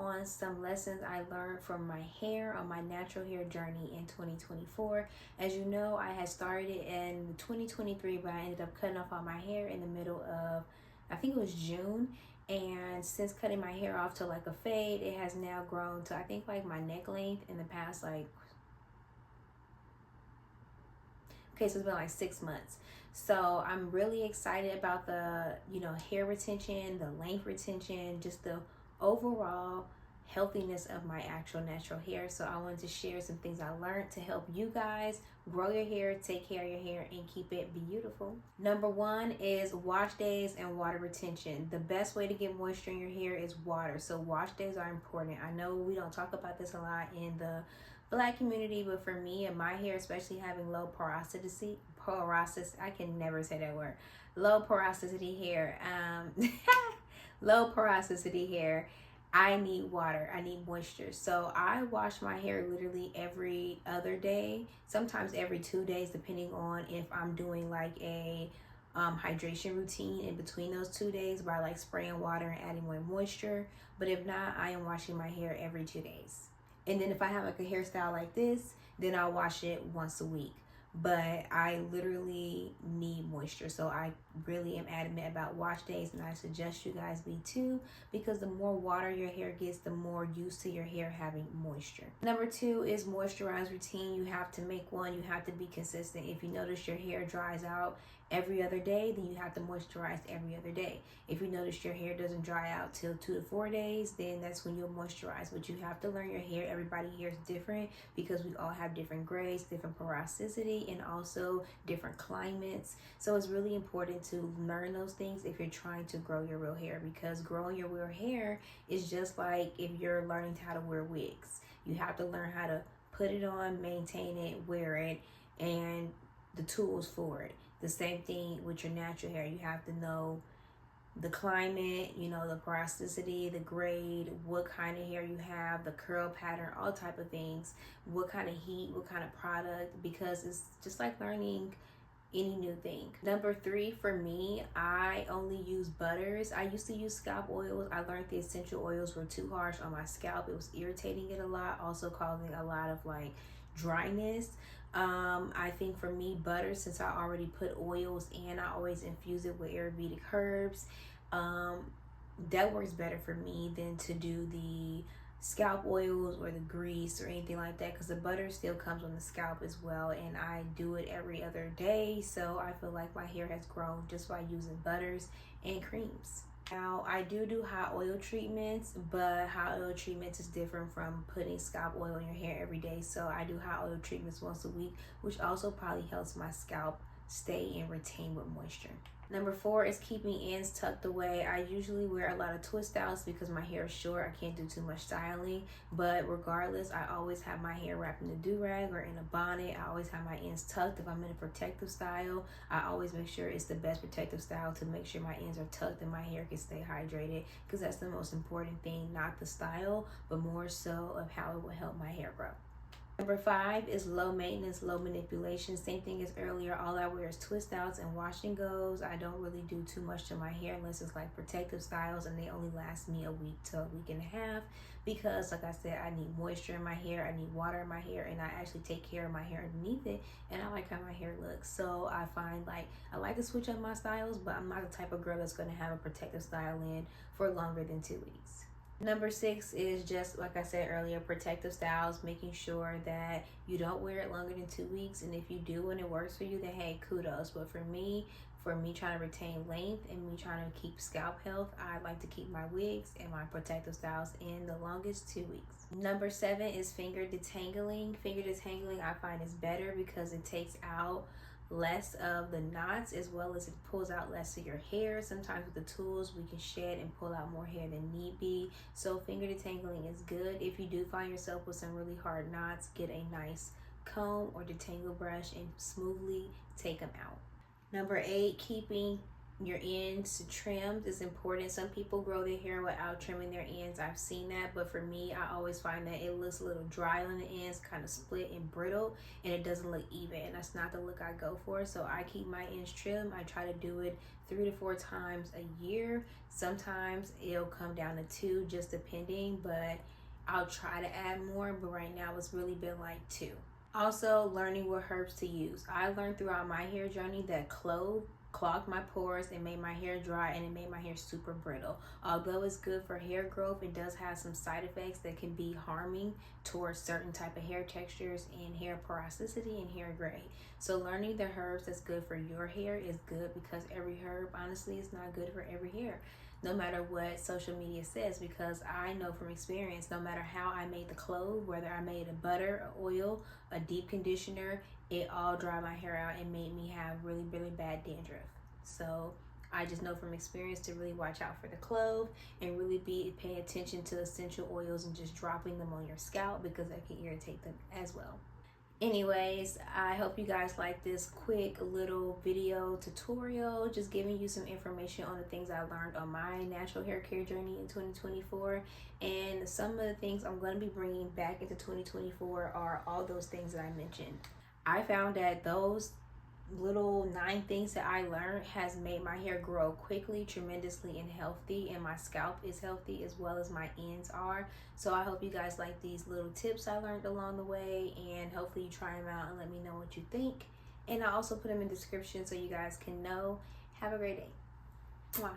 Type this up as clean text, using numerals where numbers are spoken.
on some lessons I learned from my hair on my natural hair journey in 2024. As you know, I had started in 2023, but I ended up cutting off all my hair in the middle of, I think it was June. And since cutting my hair off to like a fade, it has now grown to, I think, like my neck length in the past, like, okay, so it's been like 6 months. So I'm really excited about the, hair retention, the length retention, just the overall healthiness of my actual natural hair. So I wanted to share some things I learned to help you guys grow your hair, take care of your hair, and keep it beautiful. Number one is wash days and water retention. The best way to get moisture in your hair is water. So wash days are important. I know we don't talk about this a lot in the Black community, but for me and my hair, especially having low porosity, I can never say that word, low porosity hair, low porosity hair, I need water, I need moisture. So I wash my hair literally every other day, sometimes every 2 days, depending on if I'm doing like a hydration routine in between those 2 days by like spraying water and adding more moisture. But if not, I am washing my hair every 2 days. And then if I have like a hairstyle like this, then I'll wash it once a week. But I literally need moisture, so I really am adamant about wash days, and I suggest you guys be too, because the more water your hair gets, the more used to your hair having moisture. Number two is moisturize routine. You have to make one. You have to be consistent. If you notice your hair dries out every other day, then you have to moisturize every other day. If you notice your hair doesn't dry out till 2 to 4 days, then that's when you'll moisturize. But you have to learn your hair. Everybody's hair is different because we all have different grades, different porosity, and also different climates. So it's really important to learn those things if you're trying to grow your real hair, because growing your real hair is just like if you're learning how to wear wigs. You have to learn how to put it on, maintain it, wear it, and the tools for it. The same thing with your natural hair. You have to know the climate, the porosity, the grade, what kind of hair you have, the curl pattern, all type of things, what kind of heat, what kind of product, because it's just like learning any new thing. Number three, for me, I only use butters. I used to use scalp oils. I learned the essential oils were too harsh on my scalp. It was irritating it a lot, also causing a lot of like dryness. I think for me, butter, since I already put oils in, I always infuse it with Ayurvedic herbs. That works better for me than to do the scalp oils or the grease or anything like that, because the butter still comes on the scalp as well, and I do it every other day. So I feel like my hair has grown just by using butters and creams. Now, I do hot oil treatments, but hot oil treatments is different from putting scalp oil in your hair every day. So I do hot oil treatments once a week, which also probably helps my scalp stay and retain with moisture. Number four is keeping ends tucked away. I usually wear a lot of twist outs because my hair is short. I can't do too much styling, but regardless, I always have my hair wrapped in a do-rag or in a bonnet. I always have my ends tucked. If I'm in a protective style, I always make sure it's the best protective style to make sure my ends are tucked and my hair can stay hydrated, because that's the most important thing, not the style, but more so of how it will help my hair grow. Number five is low maintenance, low manipulation. Same thing as earlier. All I wear is twist outs and wash and goes. I don't really do too much to my hair unless it's like protective styles, and they only last me a week to a week and a half, because like I said, I need moisture in my hair, I need water in my hair, and I actually take care of my hair underneath it, and I like how my hair looks. So I find like I like to switch up my styles, but I'm not the type of girl that's going to have a protective style in for longer than 2 weeks. Number six is just like I said earlier, protective styles, making sure that you don't wear it longer than 2 weeks. And if you do and it works for you, then hey, kudos. But for me trying to retain length and me trying to keep scalp health, I like to keep my wigs and my protective styles in the longest 2 weeks. Number seven is finger detangling. Finger detangling I find is better because it takes out less of the knots, as well as it pulls out less of your hair. Sometimes with the tools we can shed and pull out more hair than need be, so finger detangling is good. If you do find yourself with some really hard knots, get a nice comb or detangle brush and smoothly take them out. Number eight, keeping your ends trimmed is important. Some people grow their hair without trimming their ends. I've seen that, but for me, I always find that it looks a little dry on the ends, kind of split and brittle, and it doesn't look even. That's not the look I go for. So I keep my ends trimmed. I try to do it 3 to 4 times a year. Sometimes it'll come down to 2, just depending, but I'll try to add more, but right now it's really been like 2. Also, learning what herbs to use. I learned throughout my hair journey that clove clogged my pores and made my hair dry, and it made my hair super brittle. Although it's good for hair growth, it does have some side effects that can be harming towards certain type of hair textures and hair porosity and hair gray. So learning the herbs that's good for your hair is good, because every herb honestly is not good for every hair, no matter what social media says, because I know from experience, no matter how I made the clove, whether I made a butter, a oil, a deep conditioner, it all dried my hair out and made me have really, really bad dandruff. So I just know from experience to really watch out for the clove and really pay attention to essential oils and just dropping them on your scalp, because that can irritate them as well. Anyways, I hope you guys like this quick little video tutorial, just giving you some information on the things I learned on my natural hair care journey in 2024. And some of the things I'm going to be bringing back into 2024 are all those things that I mentioned. I found that those little 9 things that I learned has made my hair grow quickly, tremendously, and healthy, and my scalp is healthy as well as my ends are. So I hope you guys like these little tips I learned along the way, and hopefully you try them out and let me know what you think. And I also put them in the description so you guys can know. Have a great day. Mwah.